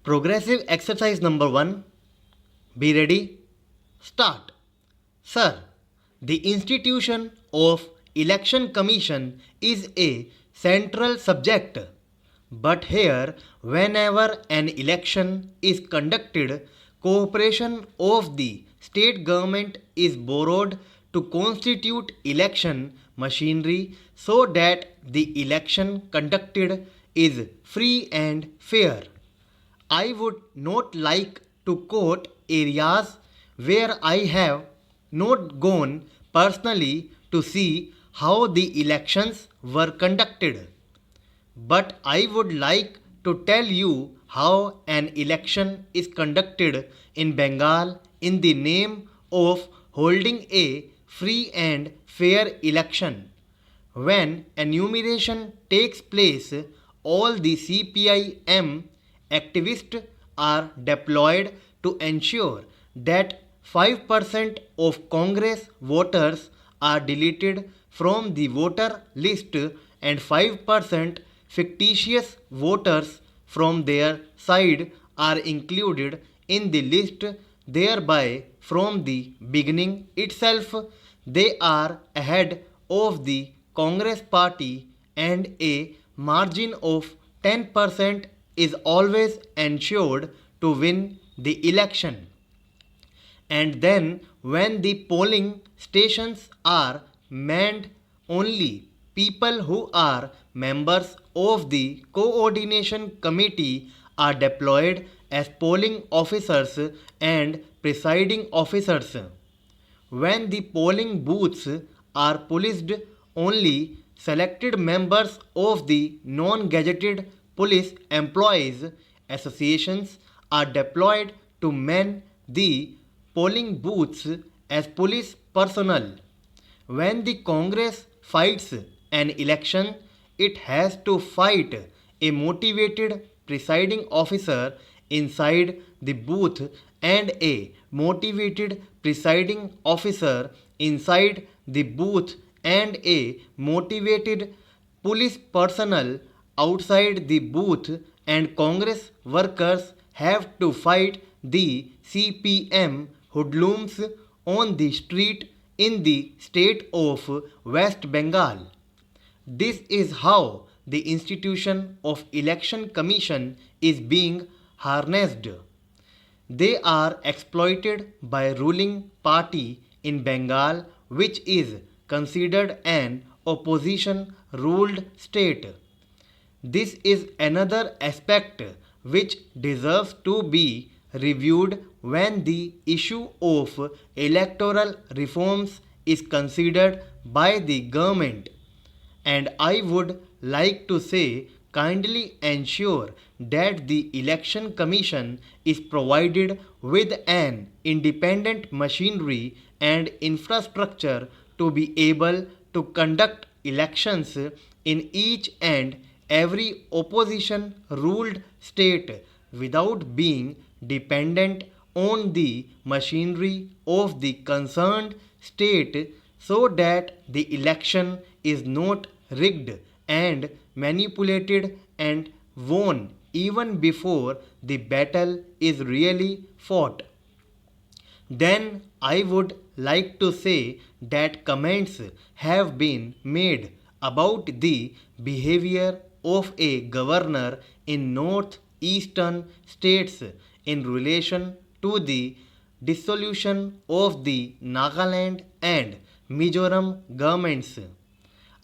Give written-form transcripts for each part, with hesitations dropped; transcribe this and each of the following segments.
Progressive exercise number 1. Be ready. Start. Sir, the institution of Election Commission is a central subject. But here, whenever an election is conducted, cooperation of the state government is borrowed to constitute election machinery so that the election conducted is free and fair. I would not like to quote areas where I have not gone personally to see how the elections were conducted. But I would like to tell you how an election is conducted in Bengal in the name of holding a free and fair election. When enumeration takes place, all the CPIM activists are deployed to ensure that 5% of Congress voters are deleted from the voter list and 5% fictitious voters from their side are included in the list. Thereby, from the beginning itself, they are ahead of the Congress party, and a margin of 10% is always ensured to win the election. And then, when the polling stations are manned, only people who are members of the coordination committee are deployed as polling officers and presiding officers. When the polling booths are policed, only selected members of the non-gazetted police employees associations are deployed to man the polling booths as police personnel. When the Congress fights an election, it has to fight a motivated presiding officer inside the booth and a motivated presiding officer inside the booth and a motivated police personnel outside the booth, and Congress workers have to fight the CPM hoodlums on the street in the state of West Bengal. This is how the institution of election commission is being harnessed. They are exploited by ruling party in Bengal, which is considered an opposition ruled state. This is another aspect which deserves to be reviewed when the issue of electoral reforms is considered by the government. And I would like to say, kindly ensure that the election commission is provided with an independent machinery and infrastructure to be able to conduct elections in each and every opposition ruled state without being dependent on the machinery of the concerned state, so that the election is not rigged and manipulated and won even before the battle is really fought. Then I would like to say that comments have been made about the behavior of a governor in northeastern states in relation to the dissolution of the Nagaland and Mizoram governments.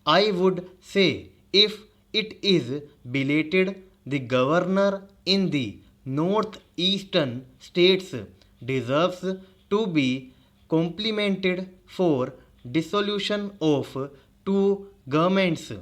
I would say, if it is belated, the governor in the northeastern states deserves to be complimented for dissolution of two governments.